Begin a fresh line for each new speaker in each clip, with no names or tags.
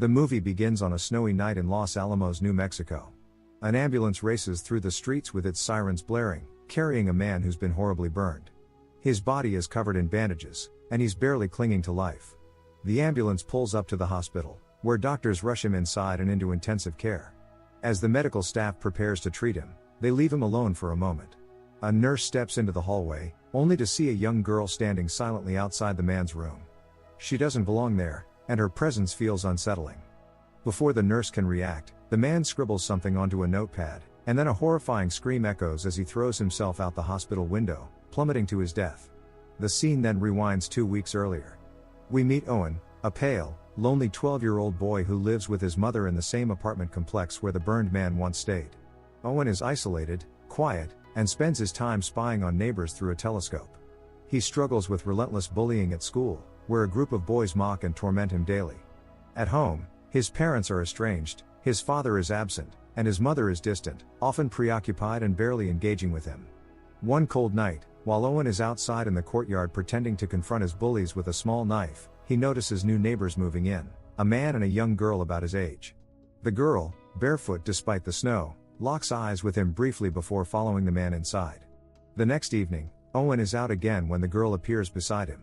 The movie begins on a snowy night in Los Alamos, New Mexico. An ambulance races through the streets with its sirens blaring, carrying a man who's been horribly burned. His body is covered in bandages, and he's barely clinging to life. The ambulance pulls up to the hospital, where doctors rush him inside and into intensive care. As the medical staff prepares to treat him, they leave him alone for a moment. A nurse steps into the hallway, only to see a young girl standing silently outside the man's room. She doesn't belong there, and her presence feels unsettling. Before the nurse can react, the man scribbles something onto a notepad, and then a horrifying scream echoes as he throws himself out the hospital window, plummeting to his death. The scene then rewinds 2 weeks earlier. We meet Owen, a pale, lonely 12-year-old boy who lives with his mother in the same apartment complex where the burned man once stayed. Owen is isolated, quiet, and spends his time spying on neighbors through a telescope. He struggles with relentless bullying at school, where a group of boys mock and torment him daily. At home, his parents are estranged, his father is absent, and his mother is distant, often preoccupied and barely engaging with him. One cold night, while Owen is outside in the courtyard pretending to confront his bullies with a small knife, he notices new neighbors moving in, a man and a young girl about his age. The girl, barefoot despite the snow, locks eyes with him briefly before following the man inside. The next evening, Owen is out again when the girl appears beside him.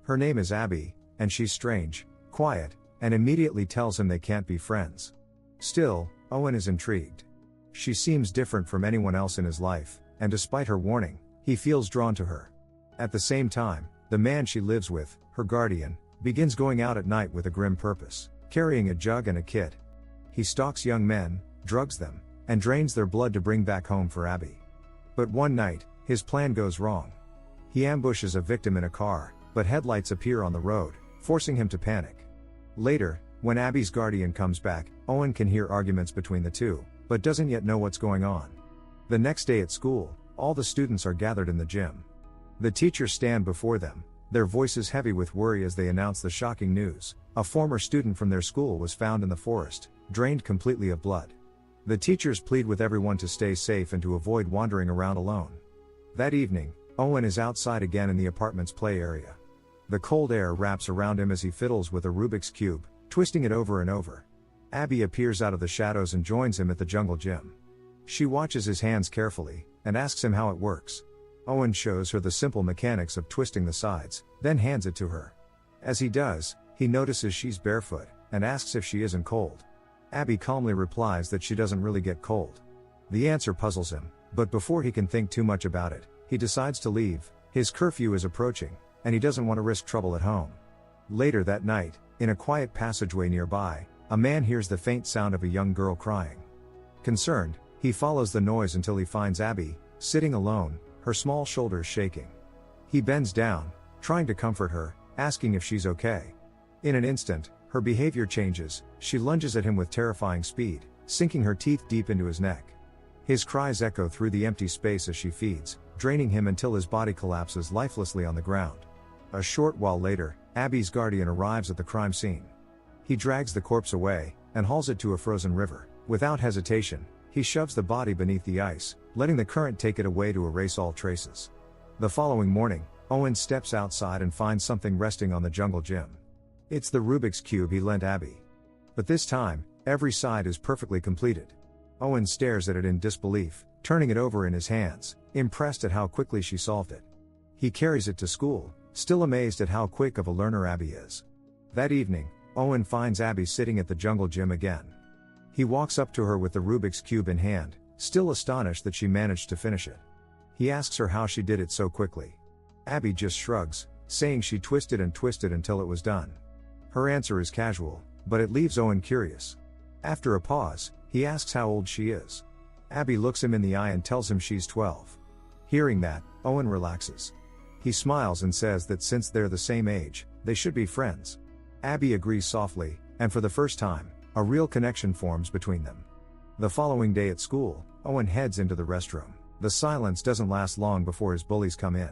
Her name is Abby, and she's strange, quiet, and immediately tells him they can't be friends. Still, Owen is intrigued. She seems different from anyone else in his life, and despite her warning, he feels drawn to her. At the same time, the man she lives with, her guardian, begins going out at night with a grim purpose, carrying a jug and a kit. He stalks young men, drugs them, and drains their blood to bring back home for Abby. But one night, his plan goes wrong. He ambushes a victim in a car, but headlights appear on the road, forcing him to panic. Later, when Abby's guardian comes back, Owen can hear arguments between the two, but doesn't yet know what's going on. The next day at school, all the students are gathered in the gym. The teachers stand before them, their voices heavy with worry as they announce the shocking news: a former student from their school was found in the forest, drained completely of blood. The teachers plead with everyone to stay safe and to avoid wandering around alone. That evening, Owen is outside again in the apartment's play area. The cold air wraps around him as he fiddles with a Rubik's Cube, twisting it over and over. Abby appears out of the shadows and joins him at the jungle gym. She watches his hands carefully, and asks him how it works. Owen shows her the simple mechanics of twisting the sides, then hands it to her. As he does, he notices she's barefoot, and asks if she isn't cold. Abby calmly replies that she doesn't really get cold. The answer puzzles him, but before he can think too much about it, he decides to leave. His curfew is approaching, and he doesn't want to risk trouble at home. Later that night, in a quiet passageway nearby, a man hears the faint sound of a young girl crying. Concerned, he follows the noise until he finds Abby, sitting alone, her small shoulders shaking. He bends down, trying to comfort her, asking if she's okay. In an instant, her behavior changes. She lunges at him with terrifying speed, sinking her teeth deep into his neck. His cries echo through the empty space as she feeds, draining him until his body collapses lifelessly on the ground. A short while later, Abby's guardian arrives at the crime scene. He drags the corpse away, and hauls it to a frozen river. Without hesitation, he shoves the body beneath the ice, letting the current take it away to erase all traces. The following morning, Owen steps outside and finds something resting on the jungle gym. It's the Rubik's Cube he lent Abby. But this time, every side is perfectly completed. Owen stares at it in disbelief, turning it over in his hands, impressed at how quickly she solved it. He carries it to school, still amazed at how quick of a learner Abby is. That evening, Owen finds Abby sitting at the jungle gym again. He walks up to her with the Rubik's Cube in hand, still astonished that she managed to finish it. He asks her how she did it so quickly. Abby just shrugs, saying she twisted and twisted until it was done. Her answer is casual, but it leaves Owen curious. After a pause, he asks how old she is. Abby looks him in the eye and tells him she's 12. Hearing that, Owen relaxes. He smiles and says that since they're the same age, they should be friends. Abby agrees softly, and for the first time, a real connection forms between them. The following day at school, Owen heads into the restroom. The silence doesn't last long before his bullies come in.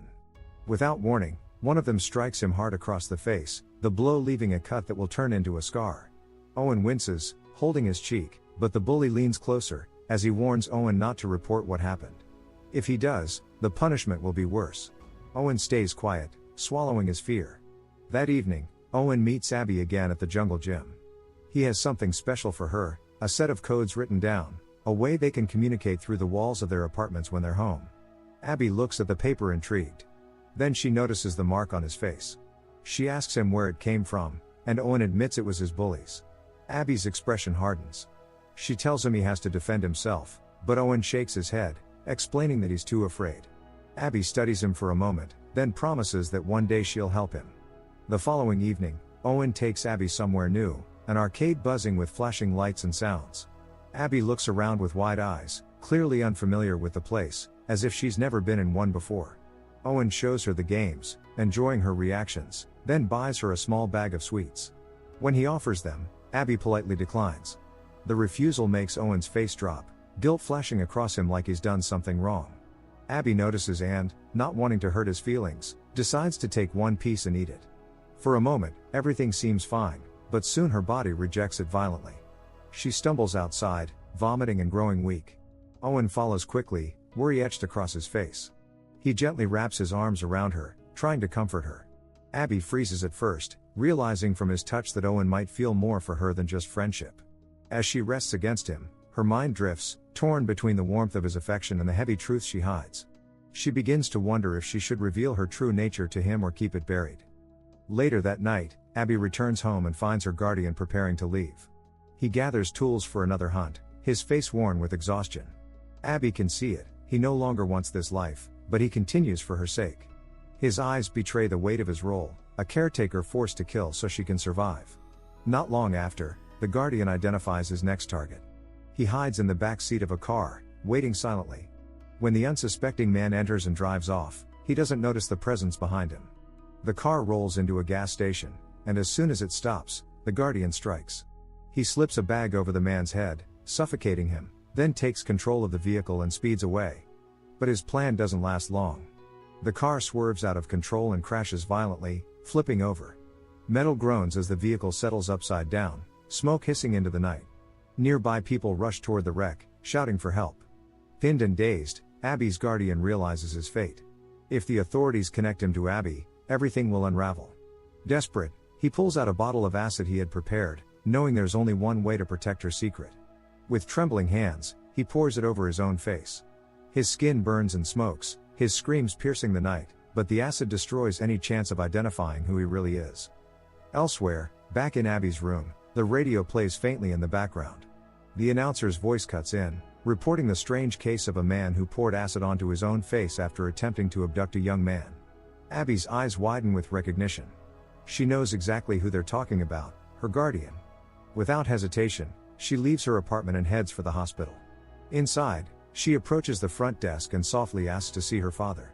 Without warning, one of them strikes him hard across the face, the blow leaving a cut that will turn into a scar. Owen winces, holding his cheek, but the bully leans closer, as he warns Owen not to report what happened. If he does, the punishment will be worse. Owen stays quiet, swallowing his fear. That evening, Owen meets Abby again at the jungle gym. He has something special for her, a set of codes written down, a way they can communicate through the walls of their apartments when they're home. Abby looks at the paper intrigued. Then she notices the mark on his face. She asks him where it came from, and Owen admits it was his bullies. Abby's expression hardens. She tells him he has to defend himself, but Owen shakes his head, explaining that he's too afraid. Abby studies him for a moment, then promises that one day she'll help him. The following evening, Owen takes Abby somewhere new, an arcade buzzing with flashing lights and sounds. Abby looks around with wide eyes, clearly unfamiliar with the place, as if she's never been in one before. Owen shows her the games, enjoying her reactions, then buys her a small bag of sweets. When he offers them, Abby politely declines. The refusal makes Owen's face drop, guilt flashing across him like he's done something wrong. Abby notices and, not wanting to hurt his feelings, decides to take one piece and eat it. For a moment, everything seems fine, but soon her body rejects it violently. She stumbles outside, vomiting and growing weak. Owen follows quickly, worry etched across his face. He gently wraps his arms around her, trying to comfort her. Abby freezes at first, realizing from his touch that Owen might feel more for her than just friendship. As she rests against him, her mind drifts, torn between the warmth of his affection and the heavy truth she hides. She begins to wonder if she should reveal her true nature to him or keep it buried. Later that night, Abby returns home and finds her guardian preparing to leave. He gathers tools for another hunt, his face worn with exhaustion. Abby can see it, he no longer wants this life, but he continues for her sake. His eyes betray the weight of his role, a caretaker forced to kill so she can survive. Not long after, the guardian identifies his next target. He hides in the back seat of a car, waiting silently. When the unsuspecting man enters and drives off, he doesn't notice the presence behind him. The car rolls into a gas station, and as soon as it stops, the guardian strikes. He slips a bag over the man's head, suffocating him, then takes control of the vehicle and speeds away. But his plan doesn't last long. The car swerves out of control and crashes violently, flipping over. Metal groans as the vehicle settles upside down, smoke hissing into the night. Nearby people rush toward the wreck, shouting for help. Pinned and dazed, Abby's guardian realizes his fate. If the authorities connect him to Abby, everything will unravel. Desperate, he pulls out a bottle of acid he had prepared, knowing there's only one way to protect her secret. With trembling hands, he pours it over his own face. His skin burns and smokes, his screams piercing the night, but the acid destroys any chance of identifying who he really is. Elsewhere, back in Abby's room, the radio plays faintly in the background. The announcer's voice cuts in, reporting the strange case of a man who poured acid onto his own face after attempting to abduct a young man. Abby's eyes widen with recognition. She knows exactly who they're talking about, her guardian. Without hesitation, she leaves her apartment and heads for the hospital. Inside, she approaches the front desk and softly asks to see her father.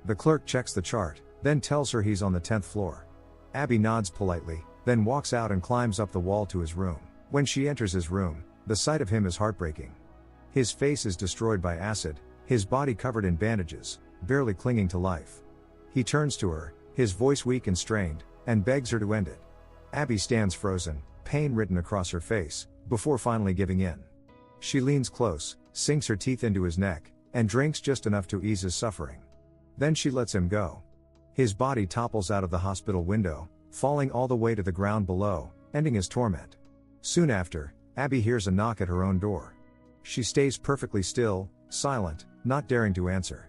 The clerk checks the chart, then tells her he's on the 10th floor. Abby nods politely, then walks out and climbs up the wall to his room. When she enters his room, the sight of him is heartbreaking. His face is destroyed by acid, his body covered in bandages, barely clinging to life. He turns to her, his voice weak and strained, and begs her to end it. Abby stands frozen, pain written across her face, before finally giving in. She leans close, sinks her teeth into his neck, and drinks just enough to ease his suffering. Then she lets him go. His body topples out of the hospital window, falling all the way to the ground below, ending his torment. Soon after, Abby hears a knock at her own door. She stays perfectly still, silent, not daring to answer.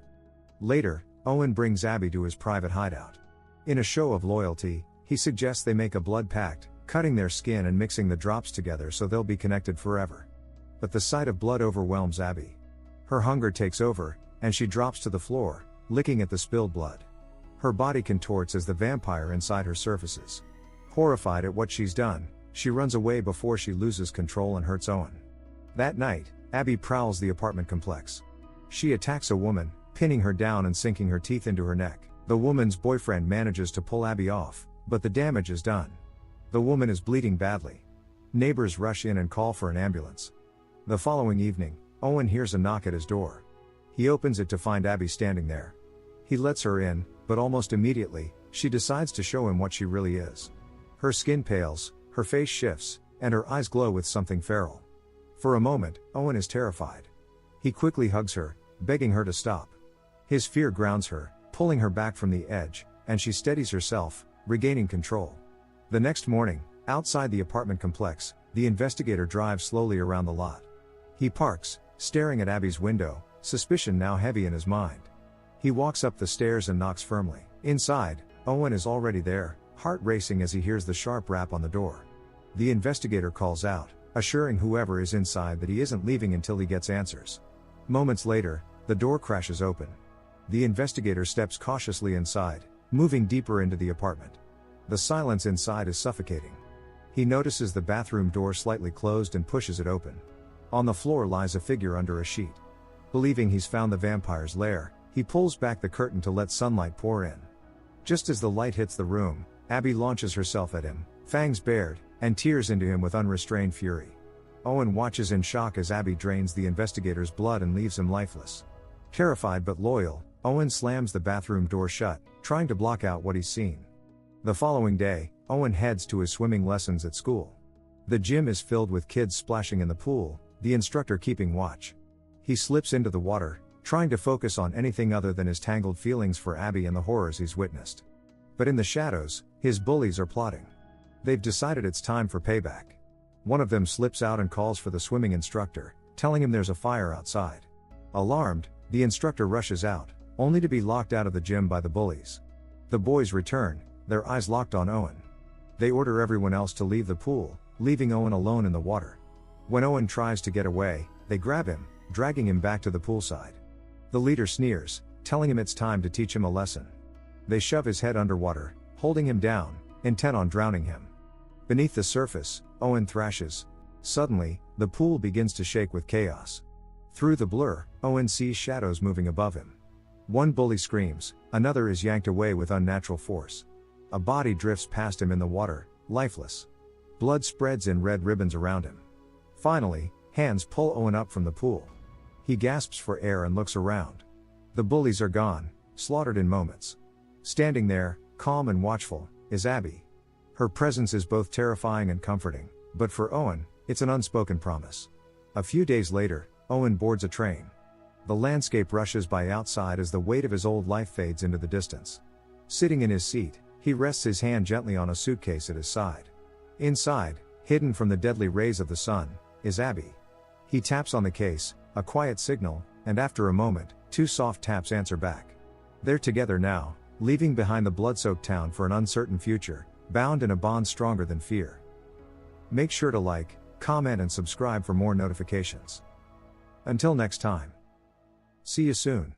Later, Owen brings Abby to his private hideout. In a show of loyalty, he suggests they make a blood pact, cutting their skin and mixing the drops together so they'll be connected forever. But the sight of blood overwhelms Abby. Her hunger takes over, and she drops to the floor, licking at the spilled blood. Her body contorts as the vampire inside her surfaces. Horrified at what she's done, she runs away before she loses control and hurts Owen. That night, Abby prowls the apartment complex. She attacks a woman, pinning her down and sinking her teeth into her neck. The woman's boyfriend manages to pull Abby off, but the damage is done. The woman is bleeding badly. Neighbors rush in and call for an ambulance. The following evening, Owen hears a knock at his door. He opens it to find Abby standing there. He lets her in, but almost immediately, she decides to show him what she really is. Her skin pales, her face shifts, and her eyes glow with something feral. For a moment, Owen is terrified. He quickly hugs her, begging her to stop. His fear grounds her, pulling her back from the edge, and she steadies herself, regaining control. The next morning, outside the apartment complex, The investigator drives slowly around the lot. He parks, staring at Abby's window, suspicion now heavy in his mind. He walks up the stairs and knocks firmly. Inside, Owen is already there, heart racing as he hears the sharp rap on the door. The investigator calls out, assuring whoever is inside that he isn't leaving until he gets answers. Moments later, the door crashes open. The investigator steps cautiously inside, moving deeper into the apartment. The silence inside is suffocating. He notices the bathroom door slightly closed and pushes it open. On the floor lies a figure under a sheet. Believing he's found the vampire's lair, he pulls back the curtain to let sunlight pour in. Just as the light hits the room, Abby launches herself at him, fangs bared, and tears into him with unrestrained fury. Owen watches in shock as Abby drains the investigator's blood and leaves him lifeless. Terrified but loyal, Owen slams the bathroom door shut, trying to block out what he's seen. The following day, Owen heads to his swimming lessons at school. The gym is filled with kids splashing in the pool, the instructor keeping watch. He slips into the water, trying to focus on anything other than his tangled feelings for Abby and the horrors he's witnessed. But in the shadows, his bullies are plotting. They've decided it's time for payback. One of them slips out and calls for the swimming instructor, telling him there's a fire outside. Alarmed, the instructor rushes out, only to be locked out of the gym by the bullies. The boys return, their eyes locked on Owen. They order everyone else to leave the pool, leaving Owen alone in the water. When Owen tries to get away, they grab him, dragging him back to the poolside. The leader sneers, telling him it's time to teach him a lesson. They shove his head underwater, holding him down, intent on drowning him. Beneath the surface, Owen thrashes. Suddenly, the pool begins to shake with chaos. Through the blur, Owen sees shadows moving above him. One bully screams, another is yanked away with unnatural force. A body drifts past him in the water, lifeless. Blood spreads in red ribbons around him. Finally, hands pull Owen up from the pool. He gasps for air and looks around. The bullies are gone, slaughtered in moments. Standing there, calm and watchful, is Abby. Her presence is both terrifying and comforting, but for Owen, it's an unspoken promise. A few days later, Owen boards a train. The landscape rushes by outside as the weight of his old life fades into the distance. Sitting in his seat, he rests his hand gently on a suitcase at his side. Inside, hidden from the deadly rays of the sun, is Abby. He taps on the case, a quiet signal, and after a moment, 2 soft taps answer back. They're together now, leaving behind the blood-soaked town for an uncertain future, bound in a bond stronger than fear. Make sure to like, comment and subscribe for more notifications. Until next time. See you soon.